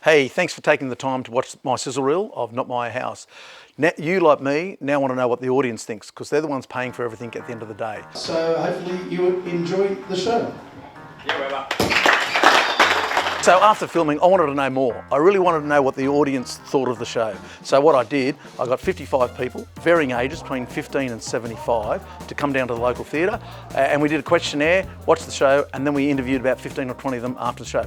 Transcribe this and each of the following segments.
Hey, thanks for taking the time to watch my sizzle reel of Not My House. Now, you, like me, now want to know what the audience thinks because they're the ones paying for everything at the end of the day. So hopefully you enjoy the show. Yeah, whatever. So after filming, I wanted to know more. I really wanted to know what the audience thought of the show. So what I did, I got 55 people, varying ages between 15 and 75, to come down to the local theatre, and we did a questionnaire, watched the show, and then we interviewed about 15 or 20 of them after the show.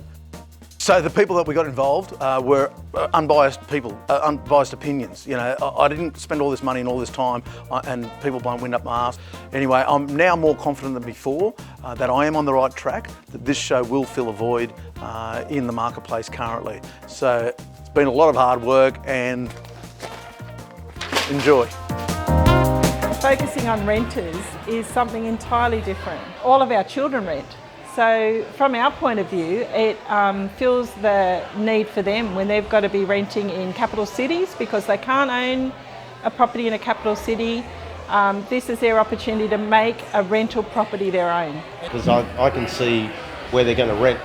So the people that we got involved were unbiased people, unbiased opinions. You know, I didn't spend all this money and all this time and people blowing wind up my arse. Anyway, I'm now more confident than before that I am on the right track, that this show will fill a void in the marketplace currently. So it's been a lot of hard work and enjoy. Focusing on renters is something entirely different. All of our children rent. So from our point of view, it fills the need for them when they've got to be renting in capital cities because they can't own a property in a capital city. This is their opportunity to make a rental property their own. Because I can see where they're going to rent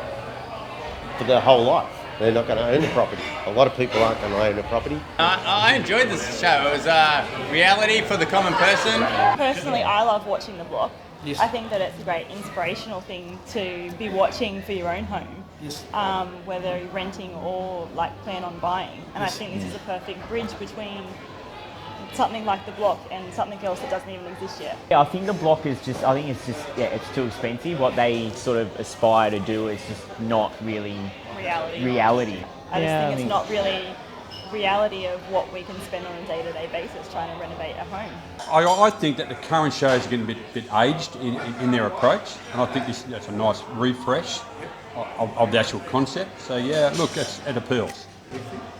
for their whole life. They're not going to own a property. A lot of people aren't going to own a property. I enjoyed this show. It was reality for the common person. Personally, I love watching The Block. Yes. I think that it's a great inspirational thing to be watching for your own home, Yes. whether you're renting or like plan on buying. And I think this is a perfect bridge between something like The Block and something else that doesn't even exist yet. Yeah, I think The Block is just, it's too expensive. What they sort of aspire to do is just not really reality. I just think it's not really reality of what we can spend on a day-to-day basis trying to renovate a home. I think that the current shows are getting a bit aged in their approach, and I think that's a nice refresh of the actual concept. So yeah, look, it appeals.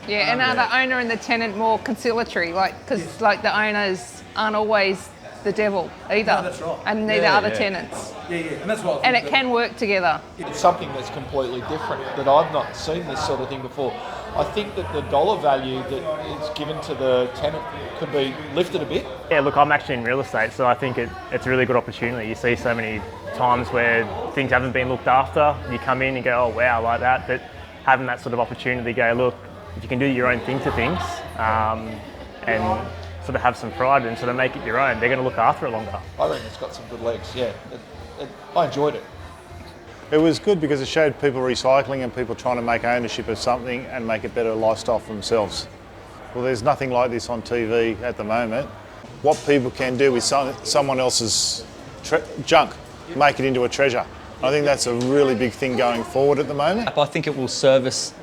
Yeah, and are the owner and the tenant more conciliatory? Because the owners aren't always the devil either. No, that's right. And neither are the tenants. Yeah, and that's what. And it can work together. It's something that's completely different, that I've not seen this sort of thing before. I think that the dollar value that is given to the tenant could be lifted a bit. Yeah, look, I'm actually in real estate, so I think it's a really good opportunity. You see so many times where things haven't been looked after. You come in and go, oh wow, like that. But having that sort of opportunity to go, look, if you can do your own thing to things and sort of have some pride and sort of make it your own, they're going to look after it longer. I reckon it's got some good legs, yeah. I enjoyed it. It was good because it showed people recycling and people trying to make ownership of something and make a better lifestyle for themselves. Well, there's nothing like this on TV at the moment. What people can do with someone else's junk, make it into a treasure. I think that's a really big thing going forward at the moment. I think it will service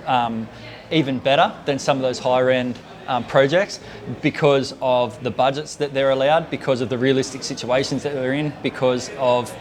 even better than some of those higher end projects because of the budgets that they're allowed, because of the realistic situations that they're in, because of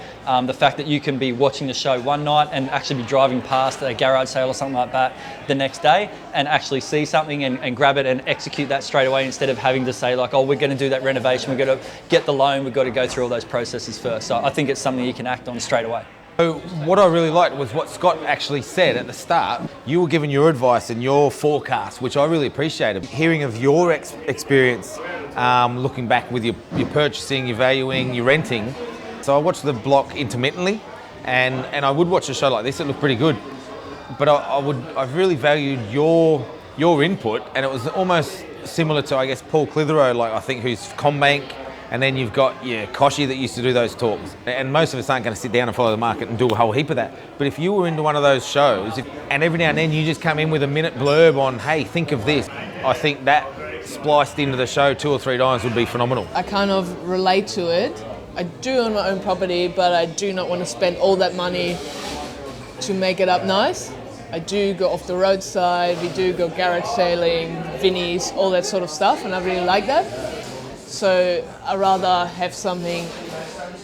the fact that you can be watching the show one night and actually be driving past a garage sale or something like that the next day and actually see something and grab it and execute that straight away instead of having to say like, oh, we're going to do that renovation, we've got to get the loan, we've got to go through all those processes first. So I think it's something you can act on straight away. So what I really liked was what Scott actually said at the start. You were giving your advice and your forecast, which I really appreciated. Hearing of your experience, looking back with your purchasing, your valuing, your renting. So I watched The Block intermittently, and I would watch a show like this. It looked pretty good, but I've really valued your input, and it was almost similar to, I guess, Paul Clitheroe, like I think, who's CommBank. And then you've got Koshy that used to do those talks. And most of us aren't going to sit down and follow the market and do a whole heap of that. But if you were into one of those shows, and every now and then you just come in with a minute blurb on, hey, think of this, I think that spliced into the show 2 or 3 times would be phenomenal. I kind of relate to it. I do own my own property, but I do not want to spend all that money to make it up nice. I do go off the roadside, we do go garage sailing, Vinnies, all that sort of stuff, and I really like that. So I'd rather have something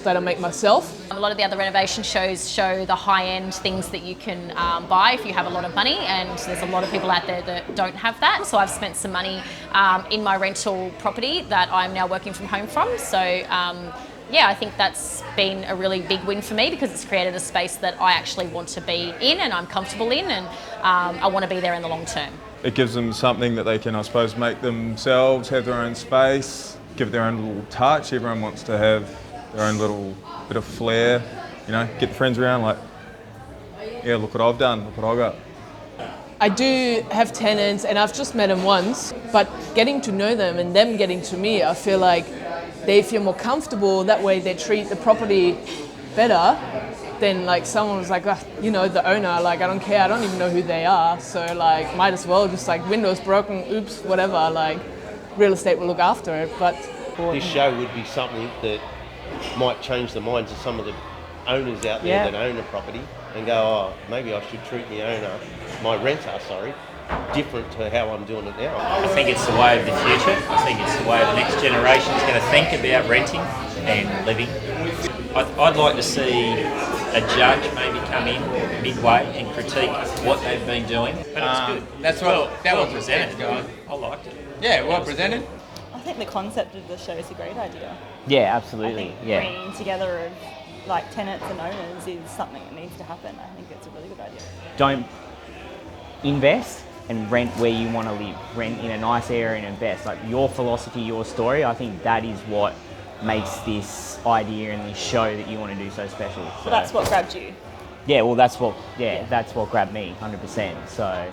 that I make myself. A lot of the other renovation shows show the high-end things that you can buy if you have a lot of money, and there's a lot of people out there that don't have that. So I've spent some money in my rental property that I'm now working from home from. So yeah, I think that's been a really big win for me because it's created a space that I actually want to be in and I'm comfortable in, and I want to be there in the long term. It gives them something that they can, I suppose, make themselves, have their own space, give it their own little touch. Everyone wants to have their own little bit of flair, you know, get the friends around like, yeah, look what I've done, look what I got. I do have tenants and I've just met them once, but getting to know them and them getting to me, I feel like they feel more comfortable. That way they treat the property better than like someone was like, you know, the owner, like I don't care, I don't even know who they are. So like might as well just like windows broken, oops, whatever, like real estate will look after it. But this show would be something that might change the minds of some of the owners out there that own a property and go, oh, maybe I should treat my renter, different to how I'm doing it now. I think it's the way of the future. I think it's the way the next generation is going to think about renting and living. I'd like to see a judge maybe come in midway and critique what they've been doing. But it's good. That's well presented. I liked it. Yeah, well presented. I think the concept of the show is a great idea. Yeah, absolutely. Bringing together of like tenants and owners is something that needs to happen. I think it's a really good idea. Don't invest and rent where you want to live. Rent in a nice area and invest. Like your philosophy, your story, I think that is what makes this idea and this show that you want to do so special. So that's what grabbed you? Yeah, well that's what grabbed me, 100%. So